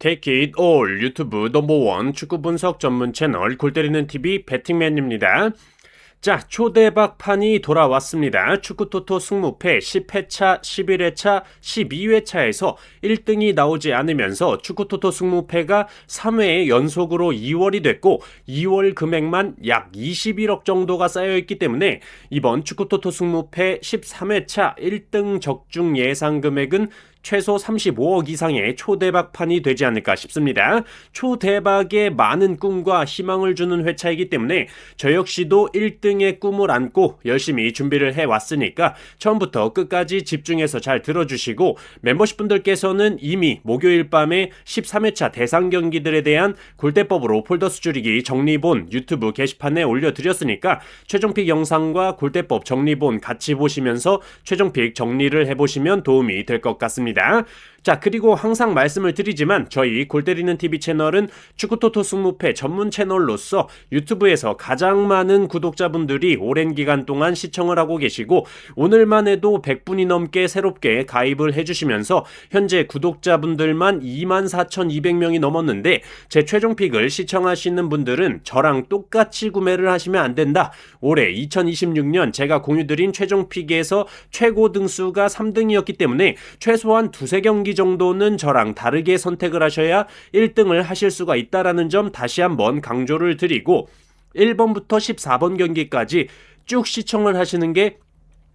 Take it all 유튜브 넘버원 축구 분석 전문 채널 골때리는 TV 배팅맨입니다. 자, 초대박판이 돌아왔습니다. 축구토토 승무패 10회차, 11회차, 12회차에서 1등이 나오지 않으면서 축구토토 승무패가 3회 연속으로 2월이 됐고 2월 금액만 약 21억 정도가 쌓여있기 때문에 이번 축구토토 승무패 13회차 1등 적중 예상 금액은 최소 35억 이상의 초대박판이 되지 않을까 싶습니다. 초대박에 많은 꿈과 희망을 주는 회차이기 때문에 저 역시도 1등의 꿈을 안고 열심히 준비를 해왔으니까 처음부터 끝까지 집중해서 잘 들어주시고 멤버십 분들께서는 이미 목요일 밤에 13회차 대상 경기들에 대한 골대법으로 폴더수 줄이기 정리본 유튜브 게시판에 올려드렸으니까 최종픽 영상과 골대법 정리본 같이 보시면서 최종픽 정리를 해보시면 도움이 될 것 같습니다. 자, 그리고 항상 말씀을 드리지만 저희 골때리는 TV 채널은 축구토토 승무패 전문 채널로서 유튜브에서 가장 많은 구독자분들이 오랜 기간 동안 시청을 하고 계시고 오늘만 해도 100분이 넘게 새롭게 가입을 해주시면서 현재 구독자분들만 24,200명이 넘었는데 제 최종픽을 시청하시는 분들은 저랑 똑같이 구매를 하시면 안 된다. 올해 2026년 제가 공유드린 최종픽에서 최고 등수가 3등이었기 때문에 최소한 두세 경기 정도는 저랑 다르게 선택을 하셔야 1등을 하실 수가 있다라는 점 다시 한번 강조를 드리고 1번부터 14번 경기까지 쭉 시청을 하시는 게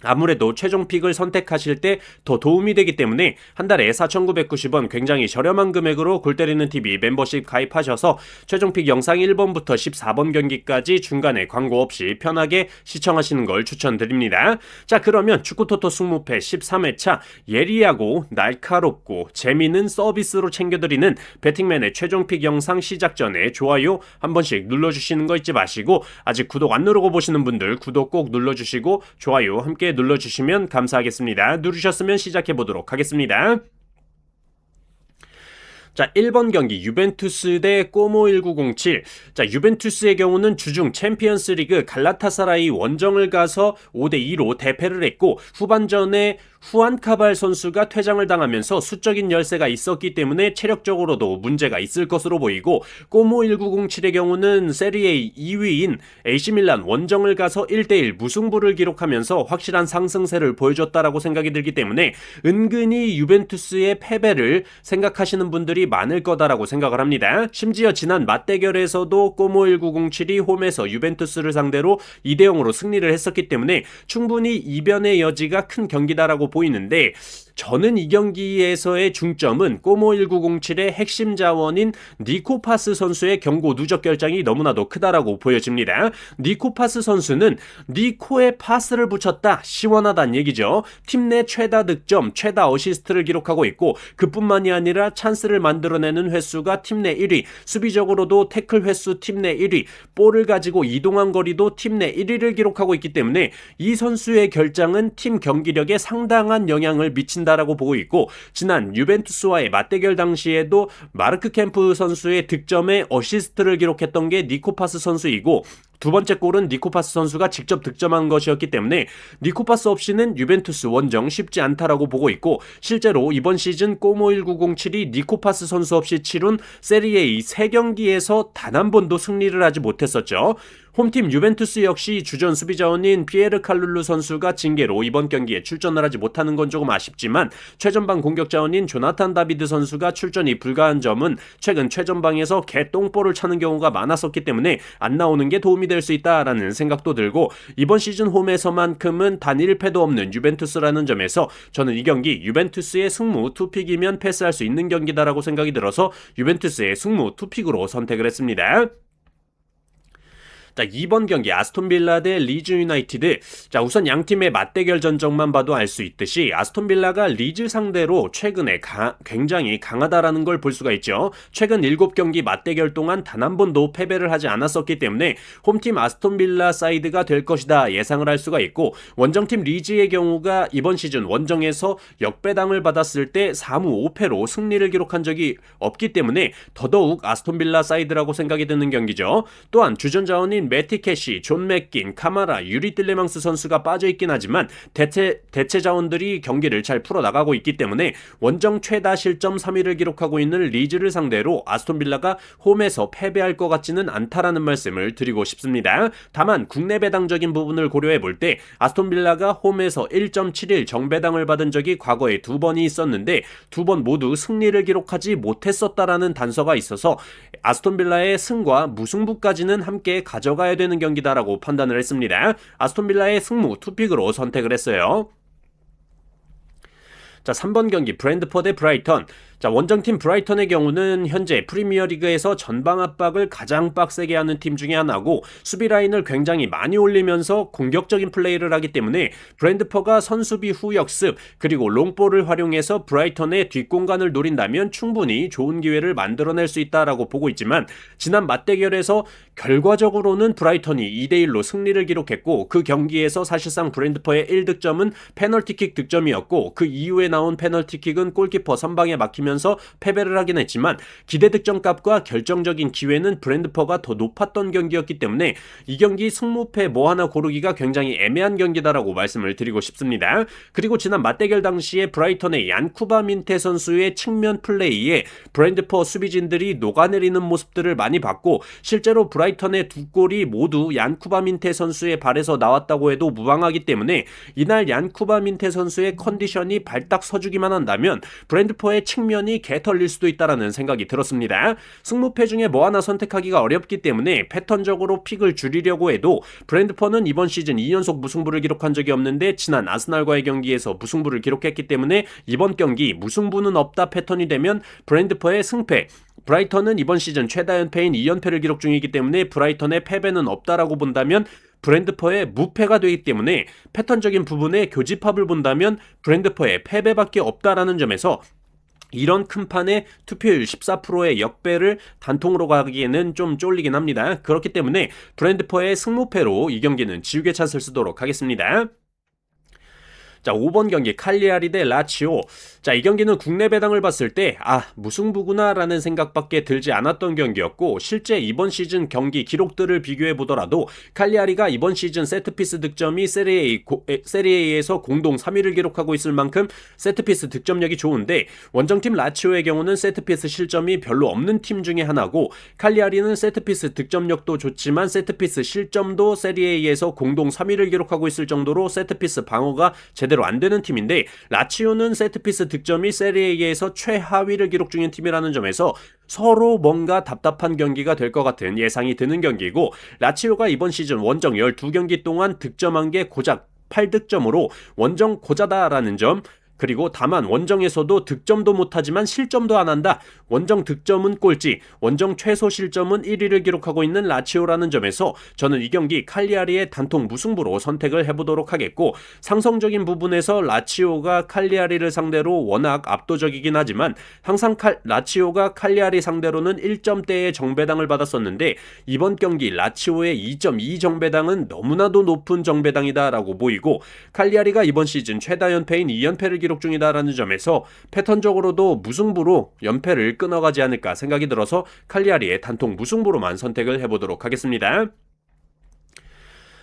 아무래도 최종픽을 선택하실 때 더 도움이 되기 때문에 한 달에 4,990원 굉장히 저렴한 금액으로 골때리는 TV 멤버십 가입하셔서 최종픽 영상 1번부터 14번 경기까지 중간에 광고 없이 편하게 시청하시는 걸 추천드립니다. 자, 그러면 축구토토 승무패 13회차 예리하고 날카롭고 재미있는 서비스로 챙겨드리는 배팅맨의 최종픽 영상 시작 전에 좋아요 한 번씩 눌러주시는 거 잊지 마시고 아직 구독 안 누르고 보시는 분들 구독 꼭 눌러주시고 좋아요 함께 눌러주시면 감사하겠습니다. 누르셨으면 시작해보도록 하겠습니다. 자, 1번 경기 유벤투스 대 꼬모1907. 자, 유벤투스의 경우는 주중 챔피언스 리그 갈라타사라이 원정을 가서 5대2로 대패를 했고 후반전에 후안카발 선수가 퇴장을 당하면서 수적인 열세가 있었기 때문에 체력적으로도 문제가 있을 것으로 보이고 꼬모1907의 경우는 세리에 2위인 AC밀란 원정을 가서 1대1 무승부를 기록하면서 확실한 상승세를 보여줬다라고 생각이 들기 때문에 은근히 유벤투스의 패배를 생각하시는 분들이 많을 거다라고 생각을 합니다. 심지어 지난 맞대결에서도 꼬모1907이 홈에서 유벤투스를 상대로 2대0으로 승리를 했었기 때문에 충분히 이변의 여지가 큰 경기다라고 보이는데 저는 이 경기에서의 중점은 꼬모1907의 핵심 자원인 니코파스 선수의 경고 누적 결장이 너무나도 크다라고 보여집니다. 니코파스 선수는 니코에 파스를 붙였다 시원하단 얘기죠. 팀 내 최다 득점, 최다 어시스트를 기록하고 있고 그뿐만이 아니라 찬스를 만들어내는 횟수가 팀 내 1위, 수비적으로도 태클 횟수 팀 내 1위, 볼을 가지고 이동한 거리도 팀 내 1위를 기록하고 있기 때문에 이 선수의 결장은 팀 경기력에 상당한 영향을 미친다라고 보고 있고 지난 유벤투스와의 맞대결 당시에도 마르크 캠프 선수의 득점에 어시스트를 기록했던 게 니코파스 선수이고 두 번째 골은 니코파스 선수가 직접 득점한 것이었기 때문에 니코파스 없이는 유벤투스 원정 쉽지 않다라고 보고 있고 실제로 이번 시즌 꼬모1907이 니코파스 선수 없이 치룬 세리에 3경기에서 단 한 번도 승리를 하지 못했었죠. 홈팀 유벤투스 역시 주전 수비자원인 피에르 칼룰루 선수가 징계로 이번 경기에 출전을 하지 못하는 건 조금 아쉽지만 최전방 공격자원인 조나탄 다비드 선수가 출전이 불가한 점은 최근 최전방에서 개똥볼을 차는 경우가 많았었기 때문에 안 나오는 게 도움이 될 수 있다라는 생각도 들고 이번 시즌 홈에서만큼은 단 1패도 없는 유벤투스라는 점에서 저는 이 경기 유벤투스의 승무 투픽이면 패스할 수 있는 경기다라고 생각이 들어서 유벤투스의 승무 투픽으로 선택을 했습니다. 자, 2번 경기 아스톤빌라 대 리즈 유나이티드. 자, 우선 양팀의 맞대결 전적만 봐도 알 수 있듯이 아스톤빌라가 리즈 상대로 최근에 굉장히 강하다라는 걸 볼 수가 있죠. 최근 7경기 맞대결 동안 단 한 번도 패배를 하지 않았었기 때문에 홈팀 아스톤빌라 사이드가 될 것이다 예상을 할 수가 있고 원정팀 리즈의 경우가 이번 시즌 원정에서 역배당을 받았을 때 4무 5패로 승리를 기록한 적이 없기 때문에 더더욱 아스톤빌라 사이드라고 생각이 드는 경기죠. 또한 주전 자원인 선수인 매티 캐시, 존 맥긴, 카마라, 유리 딜레망스 선수가 빠져있긴 하지만 대체 자원들이 경기를 잘 풀어나가고 있기 때문에 원정 최다 실점 3위를 기록하고 있는 리즈를 상대로 아스톤빌라가 홈에서 패배할 것 같지는 않다라는 말씀을 드리고 싶습니다. 다만 국내 배당적인 부분을 고려해 볼 때 아스톤빌라가 홈에서 1.71 정배당을 받은 적이 과거에 2번이 있었는데 2번 모두 승리를 기록하지 못했었다라는 단서가 있어서 아스톤빌라의 승과 무승부까지는 함께 가져가야 되는 경기다라고 판단을 했습니다. 아스톤빌라의 승무 투픽으로 선택을 했어요. 자, 3번 경기 브랜드포드 대 브라이턴. 자, 원정팀 브라이턴의 경우는 현재 프리미어리그에서 전방 압박을 가장 빡세게 하는 팀 중에 하나고 수비 라인을 굉장히 많이 올리면서 공격적인 플레이를 하기 때문에 브랜드포가 선수비 후 역습 그리고 롱볼을 활용해서 브라이턴의 뒷공간을 노린다면 충분히 좋은 기회를 만들어낼 수 있다라고 보고 있지만 지난 맞대결에서 결과적으로는 브라이턴이 2대1로 승리를 기록했고 그 경기에서 사실상 브랜드포의 1득점은 페널티킥 득점이었고 그 이후에 나온 페널티킥은 골키퍼 선방에 막히면서 패배를 하긴 했지만 기대 득점값과 결정적인 기회는 브랜드포가 더 높았던 경기였기 때문에 이 경기 승무패 뭐 하나 고르기가 굉장히 애매한 경기다라고 말씀을 드리고 싶습니다. 그리고 지난 맞대결 당시에 브라이턴의 얀쿠바 민테 선수의 측면 플레이에 브랜드포 수비진들이 녹아내리는 모습들을 많이 봤고 실제로 브라이턴의 두 골이 모두 얀쿠바 민테 선수의 발에서 나왔다고 해도 무방하기 때문에 이날 얀쿠바 민테 선수의 컨디션이 발딱 서주기만 한다면 브랜드포의 측면이 개털릴 수도 있다라는 생각이 들었습니다. 승무패 중에 뭐 하나 선택하기가 어렵기 때문에 패턴적으로 픽을 줄이려고 해도 브랜드포는 이번 시즌 2연속 무승부를 기록한 적이 없는데 지난 아스날과의 경기에서 무승부를 기록했기 때문에 이번 경기 무승부는 없다 패턴이 되면 브랜드포의 승패 브라이턴은 이번 시즌 최다 연패인 2연패를 기록 중이기 때문에 브라이턴의 패배는 없다라고 본다면 브랜드포의 무패가 되기 때문에 패턴적인 부분에 교집합을 본다면 브랜드포의 패배밖에 없다라는 점에서 이런 큰 판에 투표율 14%의 역배를 단통으로 가기에는 좀 쫄리긴 합니다. 그렇기 때문에 브랜드포의 승무패로 이 경기는 지우개 찬스를 쓰도록 하겠습니다. 자, 5번 경기 칼리아리 대 라치오. 자, 이 경기는 국내 배당을 봤을 때 무승부구나 라는 생각밖에 들지 않았던 경기였고 실제 이번 시즌 경기 기록들을 비교해 보더라도 칼리아리가 이번 시즌 세트피스 득점이 세리에에서 공동 3위를 기록하고 있을 만큼 세트피스 득점력이 좋은데 원정팀 라치오의 경우는 세트피스 실점이 별로 없는 팀 중에 하나고 칼리아리는 세트피스 득점력도 좋지만 세트피스 실점도 세리에에서 공동 3위를 기록하고 있을 정도로 세트피스 방어가 제대로 안 되는 팀인데 라치오는 세트피스 득점이 세리에에서 최하위를 기록 중인 팀이라는 점에서 서로 뭔가 답답한 경기가 될 것 같은 예상이 드는 경기고 라치오가 이번 시즌 원정 12경기 동안 득점한 게 고작 8득점으로 원정 고자다라는 점 그리고 다만 원정에서도 득점도 못하지만 실점도 안 한다. 원정 득점은 꼴찌, 원정 최소 실점은 1위를 기록하고 있는 라치오라는 점에서 저는 이 경기 칼리아리의 단통 무승부로 선택을 해보도록 하겠고 상성적인 부분에서 라치오가 칼리아리를 상대로 워낙 압도적이긴 하지만 항상 라치오가 칼리아리 상대로는 1점대의 정배당을 받았었는데 이번 경기 라치오의 2.2 정배당은 너무나도 높은 정배당이다라고 보이고 칼리아리가 이번 시즌 최다 연패인 2연패를 기록 중이다라는 점에서 패턴적으로도 무승부로 연패를 끊어가지 않을까 생각이 들어서 칼리아리의 단통 무승부로만 선택을 해보도록 하겠습니다.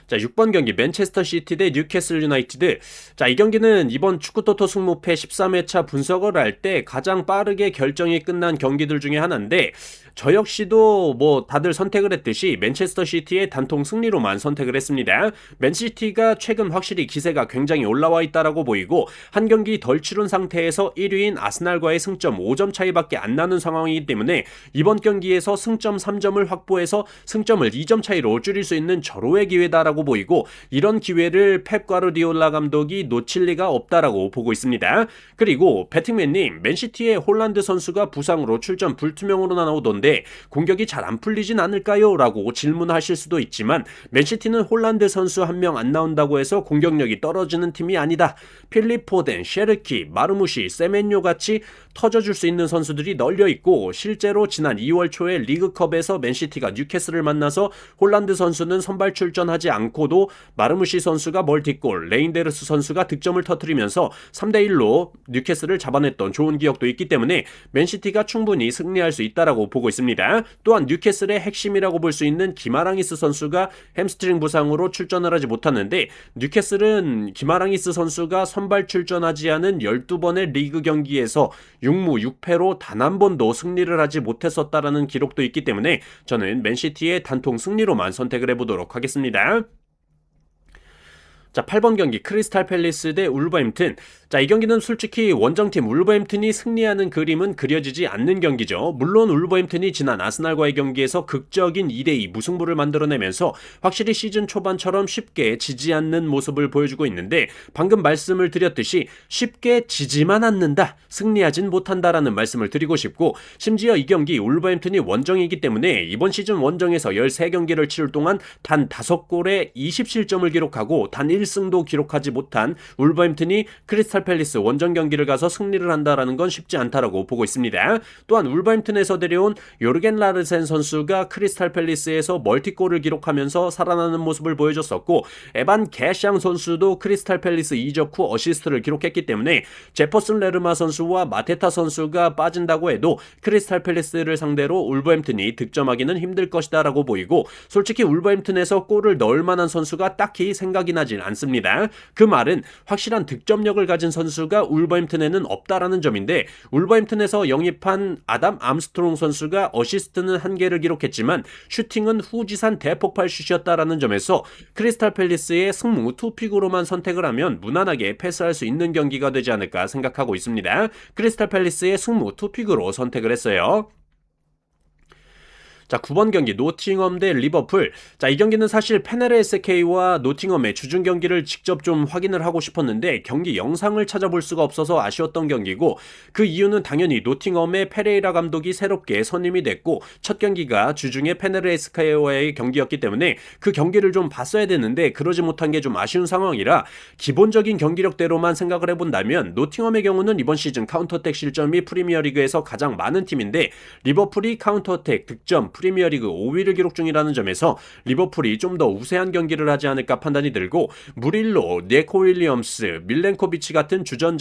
자, 6번 경기 맨체스터 시티 대 뉴캐슬 유나이티드. 자, 이 경기는 이번 축구토토 승무패 13회차 분석을 할 때 가장 빠르게 결정이 끝난 경기들 중에 하나인데 저 역시도 다들 선택을 했듯이 맨체스터 시티의 단통 승리로만 선택을 했습니다. 맨시티가 최근 확실히 기세가 굉장히 올라와 있다라고 보이고 한 경기 덜 치른 상태에서 1위인 아스날과의 승점 5점 차이밖에 안 나는 상황이기 때문에 이번 경기에서 승점 3점을 확보해서 승점을 2점 차이로 줄일 수 있는 절호의 기회다라고 보이고 이런 기회를 펩 과르디올라 감독이 놓칠 리가 없다라고 보고 있습니다. 그리고 배팅맨님, 맨시티의 홀란드 선수가 부상으로 출전 불투명으로 나오던데 공격이 잘 안 풀리진 않을까요? 라고 질문하실 수도 있지만 맨시티는 홀란드 선수 한 명 안 나온다고 해서 공격력이 떨어지는 팀이 아니다. 필립 포덴, 셰르키, 마르무시, 세멘요 같이 터져줄 수 있는 선수들이 널려있고 실제로 지난 2월 초에 리그컵에서 맨시티가 뉴캐슬을 만나서 홀란드 선수는 선발 출전하지 않고도 마르무시 선수가 멀티골, 레인데르스 선수가 득점을 터뜨리면서 3대1로 뉴캐슬을 잡아냈던 좋은 기억도 있기 때문에 맨시티가 충분히 승리할 수 있다라고 보고 있습니다. 또한 뉴캐슬의 핵심이라고 볼 수 있는 기마랑이스 선수가 햄스트링 부상으로 출전을 하지 못하는데, 뉴캐슬은 기마랑이스 선수가 선발 출전하지 않은 12번의 리그 경기에서 6무 6패로 단 한 번도 승리를 하지 못했었다라는 기록도 있기 때문에 저는 맨시티의 단통 승리로만 선택을 해보도록 하겠습니다. 자, 8번 경기 크리스탈 팰리스 대 울버햄튼. 자, 이 경기는 솔직히 원정팀 울버햄튼이 승리하는 그림은 그려지지 않는 경기죠. 물론 울버햄튼이 지난 아스날과의 경기에서 극적인 2대2 무승부를 만들어내면서 확실히 시즌 초반처럼 쉽게 지지 않는 모습을 보여주고 있는데, 방금 말씀을 드렸듯이 쉽게 지지만 않는다, 승리하진 못한다라는 말씀을 드리고 싶고, 심지어 이 경기 울버햄튼이 원정이기 때문에 이번 시즌 원정에서 13경기를 치를 동안 단 5골에 20실점을 기록하고 단 1승도 기록하지 못한 울버햄튼이 크리스탈 팰리스 원정 경기를 가서 승리를 한다라는 건 쉽지 않다라고 보고 있습니다. 또한 울버햄튼에서 데려온 요르겐 라르센 선수가 크리스탈 팰리스에서 멀티골을 기록하면서 살아나는 모습을 보여줬었고, 에반 게샹 선수도 크리스탈 팰리스 이적 후 어시스트를 기록했기 때문에 제퍼슨 레르마 선수와 마테타 선수가 빠진다고 해도 크리스탈 팰리스를 상대로 울버햄튼이 득점하기는 힘들 것이다 라고 보이고, 솔직히 울버햄튼에서 골을 넣을 만한 선수가 딱히 생각이 나질 않습니다. 그 말은 확실한 득점력을 가진 선수가 울버햄튼에는 없다라는 점인데, 울버햄튼에서 영입한 아담 암스트롱 선수가 어시스트는 1개를 기록했지만 슈팅은 후지산 대폭발 슛이었다라는 점에서 크리스탈 팰리스의 승무 투픽으로만 선택을 하면 무난하게 패스할 수 있는 경기가 되지 않을까 생각하고 있습니다. 크리스탈 팰리스의 승무 투픽으로 선택을 했어요. 자, 9번 경기 노팅엄 대 리버풀. 자, 이 경기는 사실 페네르 SK와 노팅엄의 주중 경기를 직접 좀 확인을 하고 싶었는데 경기 영상을 찾아볼 수가 없어서 아쉬웠던 경기고, 그 이유는 당연히 노팅엄의 페레이라 감독이 새롭게 선임이 됐고 첫 경기가 주중에 페네르 SK와의 경기였기 때문에 그 경기를 좀 봤어야 되는데 그러지 못한 게 좀 아쉬운 상황이라, 기본적인 경기력대로만 생각을 해본다면 노팅엄의 경우는 이번 시즌 카운터어택 실점이 프리미어리그에서 가장 많은 팀인데, 리버풀이 카운터어택 득점 프리미어리그 5위를 기록 중이라는 점에서 리버풀이 좀 더 우세한 경기를 하지 않을까 판단이 들고, 무릴로, 네코 윌리엄스, 밀렌코비치 같은 주전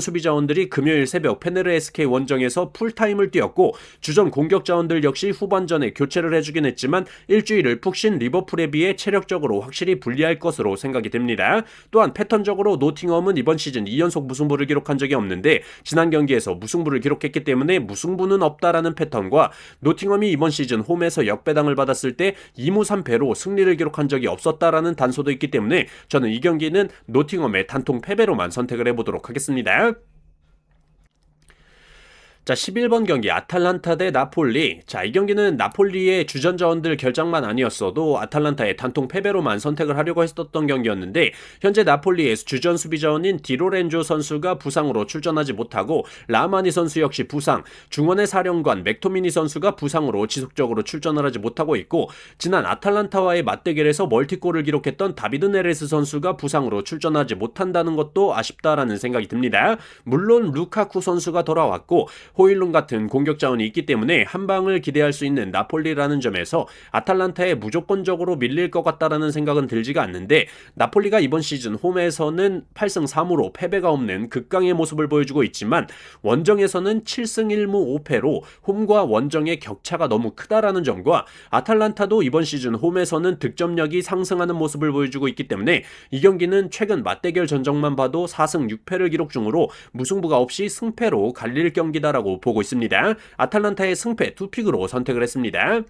수비 자원들이 금요일 새벽 페네르 SK 원정에서 풀타임을 뛰었고, 주전 공격 자원들 역시 후반전에 교체를 해주긴 했지만 일주일을 푹 쉰 리버풀에 비해 체력적으로 확실히 불리할 것으로 생각이 됩니다. 또한 패턴적으로 노팅엄은 이번 시즌 2연속 무승부를 기록한 적이 없는데 지난 경기에서 무승부를 기록했기 때문에 무승부는 없다라는 패턴과, 노팅엄이 이번 시즌 홈에서 역배당을 받았을 때 2무 3패로 승리를 기록한 적이 없었다라는 단서도 있기 때문에 저는 이 경기는 노팅엄의 단통 패배로만 선택을 해보도록 하겠습니다. 자, 11번 경기 아탈란타 대 나폴리. 자, 이 경기는 나폴리의 주전 자원들 결장만 아니었어도 아탈란타의 단통 패배로만 선택을 하려고 했었던 경기였는데, 현재 나폴리의 주전 수비 자원인 디로렌조 선수가 부상으로 출전하지 못하고 라마니 선수 역시 부상, 중원의 사령관 맥토미니 선수가 부상으로 지속적으로 출전을 하지 못하고 있고, 지난 아탈란타와의 맞대결에서 멀티골을 기록했던 다비드 네레스 선수가 부상으로 출전하지 못한다는 것도 아쉽다라는 생각이 듭니다. 물론 루카쿠 선수가 돌아왔고 호일룬 같은 공격 자원이 있기 때문에 한 방을 기대할 수 있는 나폴리라는 점에서 아탈란타에 무조건적으로 밀릴 것 같다라는 생각은 들지가 않는데, 나폴리가 이번 시즌 홈에서는 8승 3무로 패배가 없는 극강의 모습을 보여주고 있지만 원정에서는 7승 1무 5패로 홈과 원정의 격차가 너무 크다라는 점과, 아탈란타도 이번 시즌 홈에서는 득점력이 상승하는 모습을 보여주고 있기 때문에 이 경기는 최근 맞대결 전적만 봐도 4승 6패를 기록 중으로 무승부가 없이 승패로 갈릴 경기다라고 보고 있습니다. 아탈란타의 승패 2픽으로 선택을 했습니다.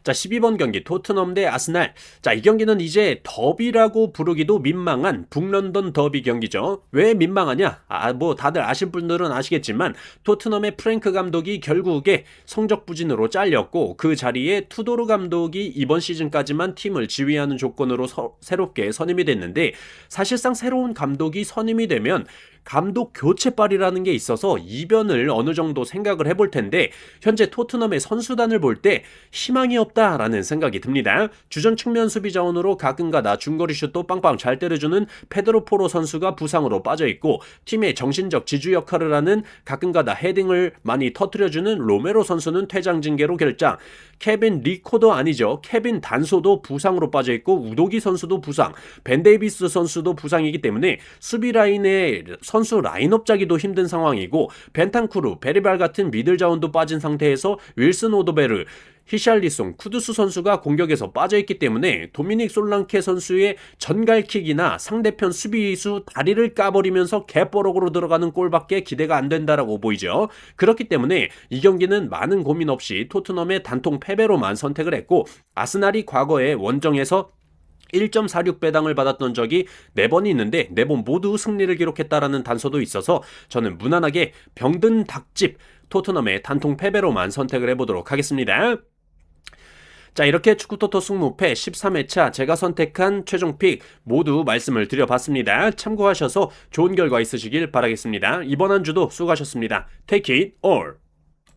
자, 12번 경기 토트넘 대 아스날. 자, 이 경기는 이제 더비라고 부르기도 민망한 북런던 더비 경기죠. 왜 민망하냐? 뭐 다들 아실 분들은 아시겠지만 토트넘의 프랭크 감독이 결국에 성적 부진으로 잘렸고, 그 자리에 투도르 감독이 이번 시즌까지만 팀을 지휘하는 조건으로 새롭게 선임이 됐는데, 사실상 새로운 감독이 선임이 되면 감독 교체빨이라는 게 있어서 이변을 어느 정도 생각을 해볼 텐데, 현재 토트넘의 선수단을 볼 때 희망이 없다라는 생각이 듭니다. 주전 측면 수비 자원으로 가끔가다 중거리 슛도 빵빵 잘 때려주는 페드로 포로 선수가 부상으로 빠져있고, 팀의 정신적 지주 역할을 하는 가끔가다 헤딩을 많이 터뜨려주는 로메로 선수는 퇴장 징계로 결장, 케빈 리코도 아니죠, 케빈 단소도 부상으로 빠져있고, 우도기 선수도 부상, 벤 데이비스 선수도 부상이기 때문에 수비 라인의 선수 라인업 짜기도 힘든 상황이고 벤탄쿠르, 베리발 같은 미들 자원도 빠진 상태에서 윌슨 오도베르, 히샬리송, 쿠두스 선수가 공격에서 빠져있기 때문에 도미닉 솔랑케 선수의 전갈킥이나 상대편 수비수 다리를 까버리면서 개뻐럭으로 들어가는 골밖에 기대가 안 된다라고 보이죠. 그렇기 때문에 이 경기는 많은 고민 없이 토트넘의 단통 패배로만 선택을 했고 아스날이 과거에 원정에서 1.46배당을 받았던 적이 4번이 있는데 4번 모두 승리를 기록했다라는 단서도 있어서 저는 무난하게 병든 닭집 토트넘의 단통 패배로만 선택을 해보도록 하겠습니다. 자, 이렇게 축구토토 승무패 13회차 제가 선택한 최종픽 모두 말씀을 드려봤습니다. 참고하셔서 좋은 결과 있으시길 바라겠습니다. 이번 한 주도 수고하셨습니다. Take it all!